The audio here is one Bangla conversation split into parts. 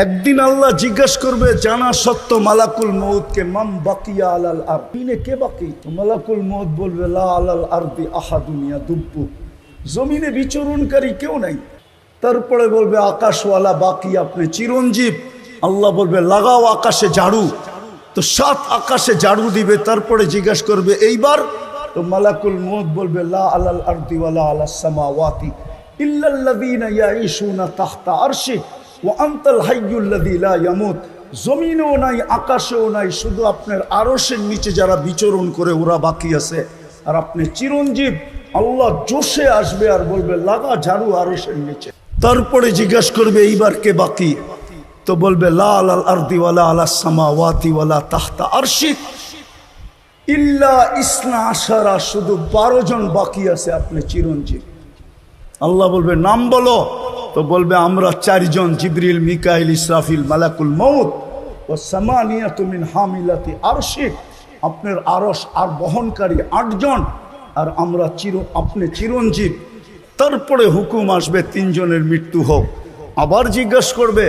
একদিন আল্লাহ জিজ্ঞাসা করবে জানা সত্য মালাকুল মউতকে, মাম বাকিয়া আলাল আরদিনে, কে বাকি? তো মালাকুল মউত বলবে লা আলাল আরদি আহাদুন ইয়াদুব্বু, জমিনে বিচরণকারী কেউ নাই। তারপরে বলবে আকাশওয়ালা বাকি, আপনি চিরঞ্জীব। আল্লাহ বলবে লাগাও আকাশে ঝাড়ু। তো 7 আকাশে ঝাড়ু দিবে। তারপরে জিজ্ঞাসা করবে এইবার? তো মালাকুল মউত বলবে লা আলাল আরদি ওয়ালা আলাস সামাওয়াতি ইল্লাল্লাযীনা ইয়াঈশুনা তাহতা আরশি ওয়া আনতাল হাইয়ুল্লাযী লা ইয়ামুত। জমিনেও নাই, আকাশেও নাই, শুধু আপনার আরশের নিচে যারা বিচরণ করে ওরা বাকি আছে। আর আপনি চিরঞ্জীব। আল্লাহ জোশে আসবে আর বলবে লাগা ঝাড়ু আরশের নিচে। তারপরে জিজ্ঞাসা করবে এইবার কে বাকি? তো বলবে লা আলাল আরদি ওয়ালা আলাস সামাওয়াতি ওয়ালা তাহতা আরশি ইল্লা ইসনা আশারা, শুধু 12 জন বাকি আছে, আপনি চিরঞ্জীব। আল্লাহ বলবে নাম বলো। তো বলবে আমরা 4 জন, জিবরিল, মিকাইল, ইসরাফিল, মালাকুল মউত ও সামানিয়াতু মিন হামিলাতি আরশি, আপনার আরশ আর বহনকারী 8 জন, আর আমরা আপনি চিরঞ্জীব। তারপরে হুকুম আসবে 3 জনের মৃত্যু হোক। আবার জিজ্ঞাসা করবে,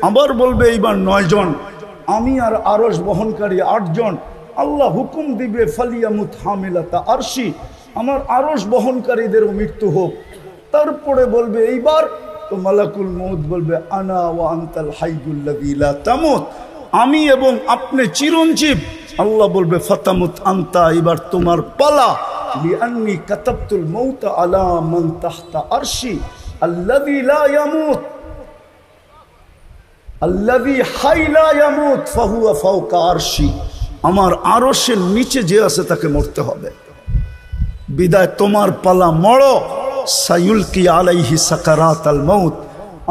আবার বলবে এইবার 9 জন, আমি আর আরশ বহনকারী 8 জন। আল্লাহ হুকুম দিবে ফালিয়ামুত হামিলাতা আরশি, আমার আরশ বহনকারীদেরও মৃত্যু হোক। তারপরে বলবে এইবার? তো মালাকুল মউত বলবে আনা ওয়া আনতাল হাইয়ুল্লাযী লা তামুত, আমি এবং আপনি চিরঞ্জীব। আল্লাহ বলবে ফাতামুত আনতা, এবার তোমার পালা। লিআন্নী কাতাবতুল মাউতা আলা মান তাহতা আরশি আল্লাযী লা ইয়ামুত আল্লাযী হাই লা ইয়ামুত ফাহুয়া ফাওকা আরশি, আমার আরশের নিচে যে আছে তাকে মরতে হবে। বিদায় তোমার পালা, মরো। সায়ুলকি আলাইহি সাকারাতাল মাউত,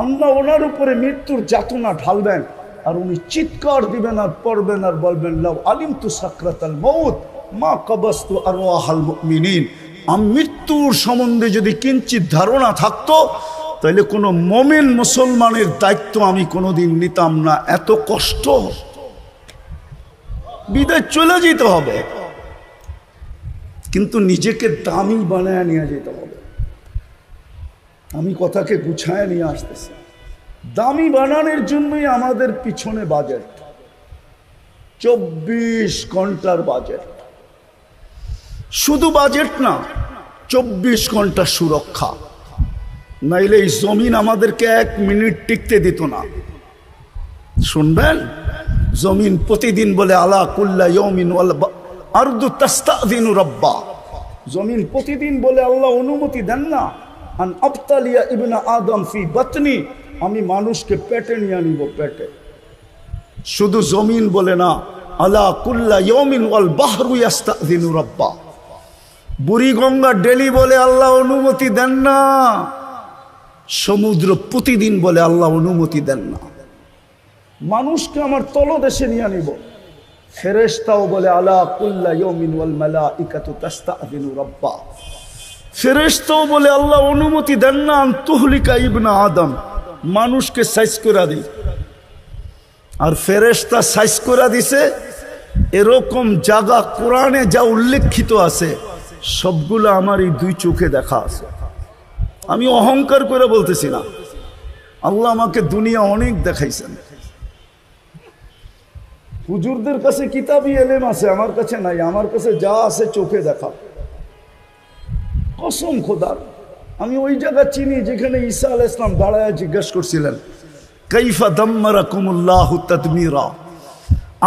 আল্লাহ ওনার উপরে মৃত্যুর যাতনা ঢালবেন আর উনি চিৎকার দিবেন আর পড়বেন আর বলবেন লাউ আলিমতু সাকরাতাল মাউত মা কাবাস্তু আরওয়াহাল মুমিনিন, আমি মৃত্যুর সম্বন্ধে যদি কিঞ্চিত ধারণা থাকতো তাহলে কোনো মুমিন মুসলমানের দায়িত্ব আমি কোনোদিন নিতাম না। এত কষ্ট, বিদায় চলে যেতে হবে, কিন্তু নিজেকে দামি বানায় নিয়ে যেতে হবে। আমি কথাকে গুছায় নিয়ে আসতেছি। দামি বানানোর জন্যই আমাদের পিছনে বাজেট, 24 ঘন্টার বাজেট। শুধু বাজেট না, 24 ঘন্টা সুরক্ষা। নাইলে এই জমিন আমাদেরকে 1 মিনিট টিকতে দিত না। শুনবেন, জমিন প্রতিদিন বলে আলা কুল্লা ইয়াউমিন ওয়াল আরদু তাস্তাযিনু রাব্বা, জমিন প্রতিদিন বলে আল্লাহ অনুমতি দেন না আন আবতালিয়া ইবনা আদম ফি বাতনি, আমি মানুষকে পেটে নিয়ে নিব, পেটে। শুধু জমিন বলে না, আলা কুল্লা ইয়াউমিন ওয়াল বাহরু ইয়াস্তাযিনু রাব্বা, বুড়িগঙ্গা ডেলি বলে আল্লাহ অনুমতি দেন না, সমুদ্র প্রতিদিন বলে আল্লাহ অনুমতি দেন না। মানুষকে আমার তলদেশে নিয়ে নিব, ফেরেশতাও বলে আলা কুল্লা ইয়াউমিন ওয়াল মালাইকাতু তাস্তাযিনু রাব্বা, ফেরেশতাও বলে আল্লাহ অনুমতি দেন না আন তুহলিকা ইবনা আদম, মানুষকে সাইজ করে দিই। আর ফেরেশতা সাইজ করে দিছে এরকম জায়গা কোরআনে যা উল্লেখিত আছে সবগুলো আমার এই 2 চোখে দেখা আছে। আমি অহংকার করে বলতেছি না, আল্লাহ আমাকে দুনিয়া অনেক দেখাইছেন। হুজুরদের কাছে কিতাবি এলেম আছে, আমার কাছে নাই। আমার কাছে যা আছে চোখে দেখা। কসম খোদার, আমি ওই জায়গা চিনি যেখানে ঈসা আলাইহিস সালাম দাঁড়ায় জিজ্ঞেস করছিলেন কাইফা দাম্মারাকুমুল্লাহু তাদমিরা,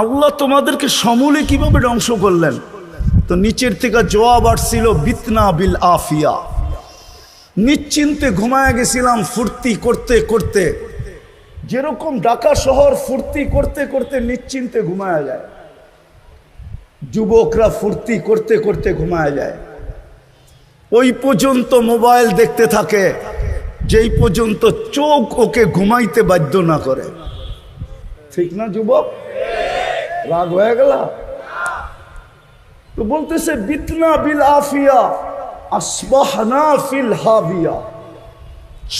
আল্লাহ তোমাদেরকে সমূলে কিভাবে ধ্বংস করলেন? তো নিচের থেকে জবাব আসছিল বিতনা বিল আফিয়া, নিশ্চিন্তে ঘুমায় গেছিলাম ফুর্তি করতে করতে। যেরকম ঢাকা শহর ফুর্তি করতে করতে নিশ্চিন্তে ঘুমায় যায়, যুবকরা ফুর্তি করতে করতে ঘুমায় যায়। ওই পর্যন্ত মোবাইল দেখতে থাকে যেই পর্যন্ত চোখ ওকে ঘুমাইতে বাধ্য না করে। ঠিক না যুবক? রাগ হয়ে গেল? তো বলতেছে বিতনা বিল আফিয়া আসবাহনা ফিল হাবিয়া,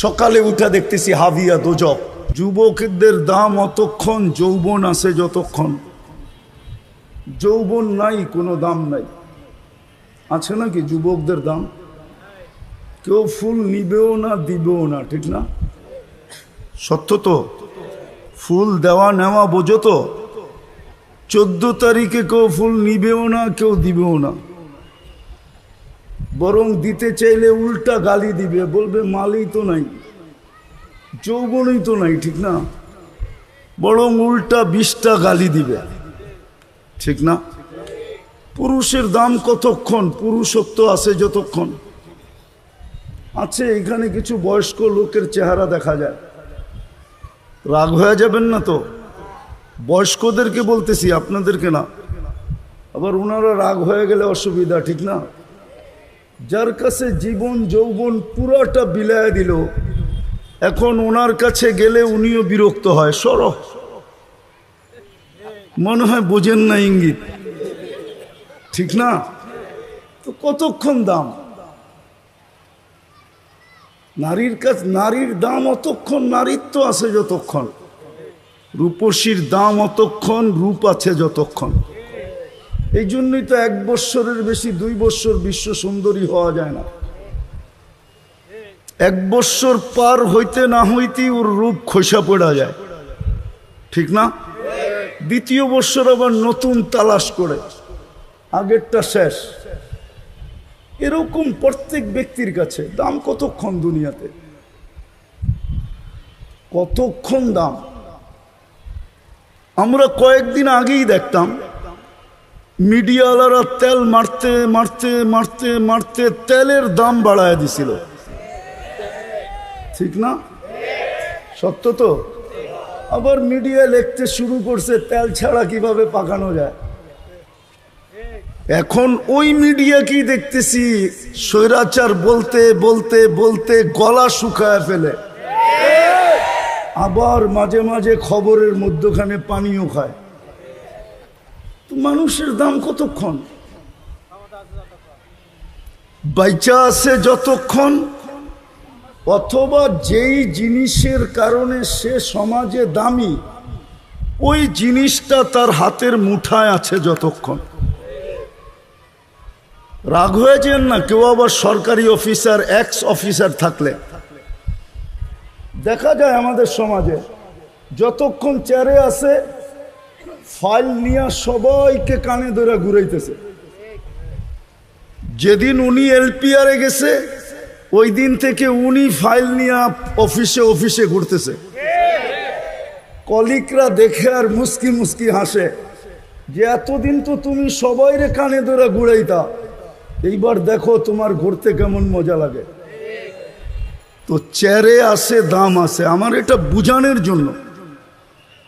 সকালে উঠে দেখতেছি হাবিয়া দোজক। যুবকদের দাম অতক্ষণ যৌবন আছে যতক্ষণ, যৌবন নাই কোনো দাম নাই। আছে নাকি যুবকদের দাম? কেউ ফুল নিবেও না দিবেও না, ঠিক না? সত্য তো? ফুল দেওয়া নেওয়া বোঝো তো? 14 তারিখে কেউ ফুল নিবেও না, কেউ দিবেও না, বরং দিতে চাইলে উল্টা গালি দিবে, বলবে মালই তো নাই, যৌবনই তো নাই, ঠিক না? বরং উল্টা 20টা গালি দিবে, ঠিক না? পুরুষের দাম কতক্ষণ? পুরুষত্ব আছে যতক্ষণ আছে। এখানে কিছু বয়স্ক লোকের চেহারা দেখা যায়, রাগ হয়ে যাবেন না তো? বয়স্কদেরকে বলতেছি, আপনাদেরকে না। আবার ওনারা রাগ হয়ে গেলে অসুবিধা, ঠিক না? যার কাছে জীবন যৌবন পুরাটা বিলায় দিল, এখন ওনার কাছে গেলে উনিও বিরক্ত হয়। সর, মনে হয় বোঝেন না ইঙ্গিত, ঠিক না? তো কতক্ষণ দাম নারীর কাছে? নারীর দাম অতক্ষণ নারীত্ব আছে যতক্ষণ, রূপসীর দাম অতক্ষণ রূপ আছে যতক্ষণ। এই জন্যই তো 1 বৎসরের বেশি 2 বৎসর বিশ্ব সুন্দরী হওয়া যায় না। 1 বৎসর পার হইতে না হইতেই ওর রূপ খসা পড়া যায়, ঠিক না? 2য় বৎসর আবার নতুন তালাশ করে, আগেরটা শেষ। এরকম প্রত্যেক ব্যক্তির কাছে দাম কতক্ষণ? দুনিয়াতে কতক্ষণ দাম? আমরা কয়েকদিন আগেই দেখতাম মিডিয়াওয়ালারা তেল মারতে মারতে মারতে মারতে তেলের দাম বাড়ায় দিছিল, ঠিক না? সত্য তো? আবার মিডিয়া লিখতে শুরু করছে তেল ছাড়া কিভাবে পাকানো যায়। এখন ওই মিডিয়া কি দেখতেছি, স্বৈরাচার বলতে বলতে বলতে গলা শুকায় ফেলে, আবার মাঝে মাঝে খবরের মধ্যখানে পানিও খায়। তো মানুষের দাম কতক্ষণ? বাইচা আছে যতক্ষণ, অথবা যেই জিনিসের কারণে সে সমাজে দামি, ওই জিনিসটা তার হাতের মুঠায় আছে যতক্ষণ। রাগ হয়ে যান না। কেউ আবার সরকারি অফিসার, এক্স অফিসার থাকলে দেখা যায় আমাদের সমাজে, যতক্ষণ চেয়ারে আছে ফাইল নিয়ে সবাইকে কানে ধরে ঘুরাইতেছে। যেদিন উনি এলপিআরে গেছে ওই দিন থেকে উনি ফাইল নিয়ে অফিসে অফিসে ঘুরতেছে। কলিগরা দেখে আর মুস্কি মুস্কি হাসে যে এতদিন তো তুমি সবাইরে কানে ধরে ঘুরাইতা, এইবার দেখো তোমার ঘুরতে কেমন মজা লাগে। তো চেয়ারে আছে, দাম আছে। আমার এটা বুঝানোর জন্য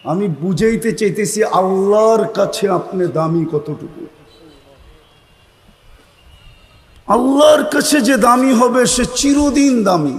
আমি বুঝাইতে চাইতেছি আল্লাহর কাছে আপনি দামি কতটুকু। আল্লাহর কাছে যে দামি হবে সে চিরদিন দামি।